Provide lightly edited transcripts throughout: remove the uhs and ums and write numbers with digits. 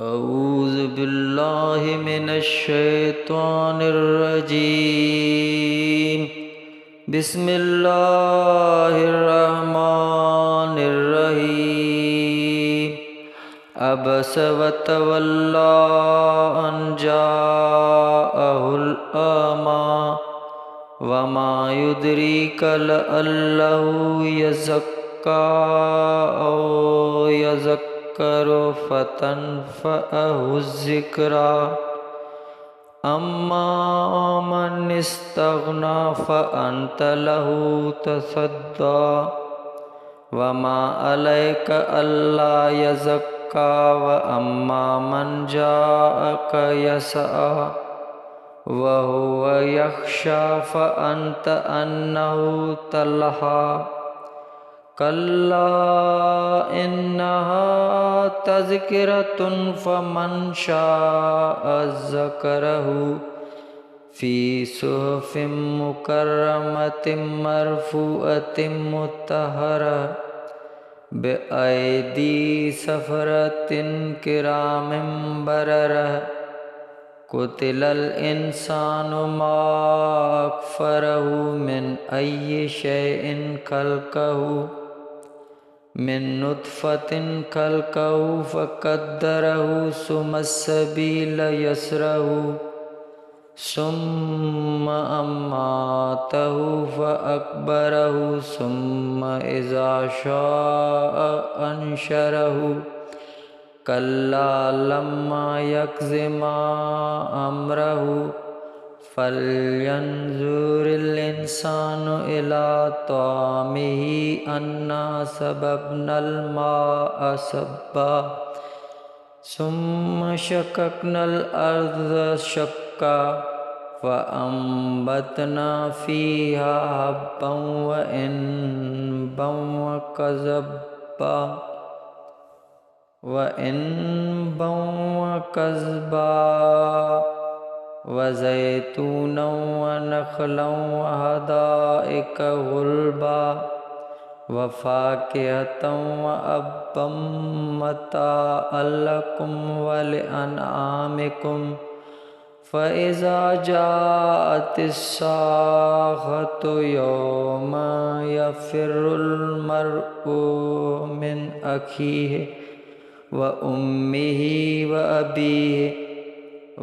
اعوذ باللہ من الشیطان الرجیم بسم اللہ الرحمن الرحیم عبس وتولی ان جاءہ الاعمی وما یدریک لعلہ یزکی او یذکر فتنفعہ الذکریٰ اما من استغنی فانت لہ تصدی وما علیک الا یزکی واما من جاءک یسعی وهو یخشی فانت عنہ تلہی کلا انہا تذکرۃ فمن شاء ذکرہ فی صحف مکرمۃ مرفوعۃ مطہرہ بأیدی سفرۃ کرام بررہ قتل الانسان ما اکفرہ من ای شیء خلقہ من نطفۃ خلقہ فقدرہ ثم السبیل یسرہ ثم اماتہ فاقبرہ ثم اذا شاء انشرہ کلا لما یقض ما امرہ فلینظر الانسان الی طعامہ انا صببنا الماء صبا ثم شققنا الارض شقا فانبتنا فیہا حبا وعنبا وقضبا وزیتونا ونخلا وحدائق غلبا وفاکہۃ وابا متاعا لکم ولانعامکم فإذا جاءت الصاخة يوم يفر المرء من أخيه وأمه وأبيه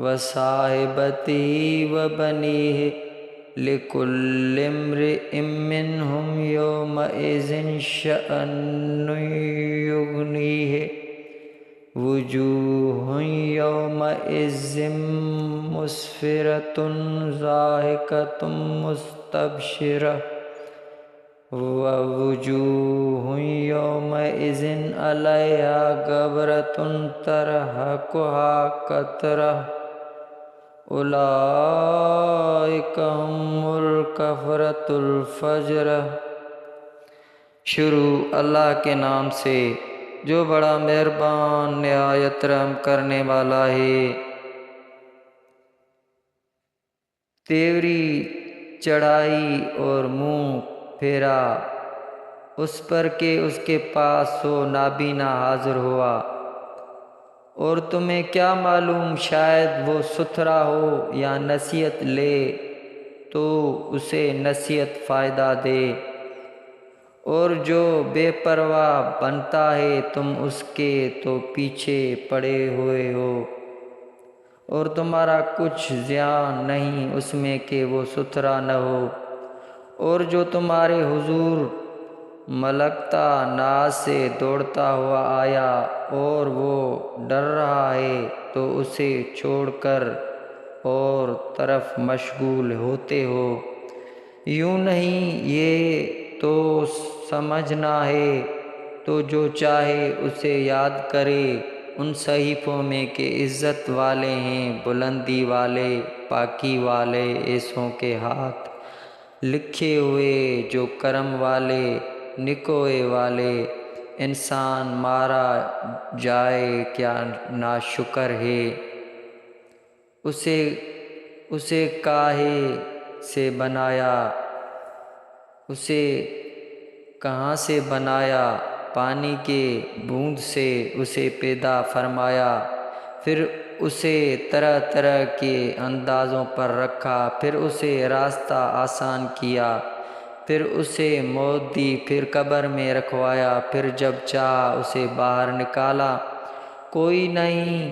وصاحبته وبنيه لكل امرئ منهم يومئذ شأن يغنيه وجوه يومئذ مسفرة ضاحكة مستبشرة ووجوه يومئذ عليها غبرة ترهقها قترة أولئك هم الكفرة الفجرة۔ شروع اللہ کے نام سے جو بڑا مہربان نہایت رحم کرنے والا ہے۔ تیوری چڑھائی اور منہ پھیرا اس پر کہ اس کے پاس سو نابینا حاضر ہوا، اور تمہیں کیا معلوم شاید وہ ستھرا ہو یا نصیحت لے تو اسے نصیحت فائدہ دے، اور جو بے پرواہ بنتا ہے تم اس کے تو پیچھے پڑے ہوئے ہو، اور تمہارا کچھ زیان نہیں اس میں کہ وہ ستھرا نہ ہو، اور جو تمہارے حضور ملکتا ناز سے دوڑتا ہوا آیا اور وہ ڈر رہا ہے تو اسے چھوڑ کر اور طرف مشغول ہوتے ہو۔ یوں نہیں یہ تو سمجھنا ہے تو جو چاہے اسے یاد کرے ان صحیفوں میں کہ عزت والے ہیں، بلندی والے، پاکی والے ایسوں کے ہاتھ لکھے ہوئے، جو کرم والے، نکوئے والے۔ انسان مارا جائے کیا ناشکر ہے، اسے کاہے سے بنایا، اسے کہاں سے بنایا، پانی کے بوند سے اسے پیدا فرمایا، پھر اسے طرح طرح کے اندازوں پر رکھا، پھر اسے راستہ آسان کیا، پھر اسے موت دی، پھر قبر میں رکھوایا، پھر جب چاہا اسے باہر نکالا۔ کوئی نہیں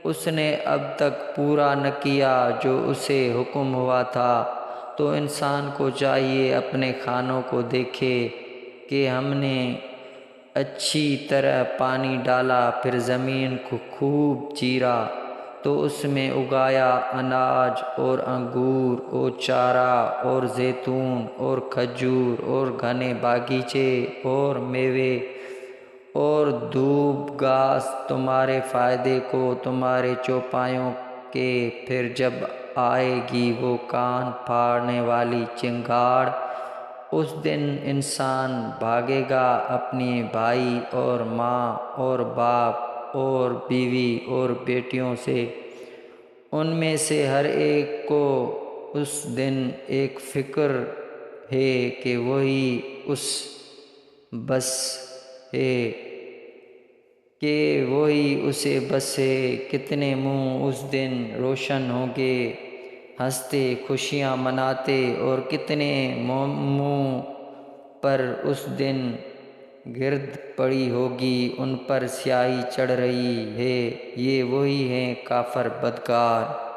اس نے اب تک پورا نہ کیا جو اسے حکم ہوا تھا۔ تو انسان کو چاہیے اپنے کھانوں کو دیکھے کہ ہم نے اچھی طرح پانی ڈالا، پھر زمین کو خوب چیرا تو اس میں اگایا اناج اور انگور اور چارہ اور زیتون اور کھجور اور گھنے باغیچے اور میوے اور دھوپ گھاس تمہارے فائدے کو تمہارے چوپایوں کے۔ پھر جب آئے گی وہ کان پھاڑنے والی چنگاڑ، اس دن انسان بھاگے گا اپنے بھائی اور ماں اور باپ اور بیوی اور بیٹیوں سے۔ ان میں سے ہر ایک کو اس دن ایک فکر ہے کہ وہی اس بس ہے کہ وہی اسے بس ہے۔ کتنے منہ اس دن روشن ہوں گے، ہنستے خوشیاں مناتے، اور کتنے منہ پر اس دن گرد پڑی ہوگی، ان پر سیاہی چڑھ رہی ہے۔ یہ وہی ہیں کافر بدکار۔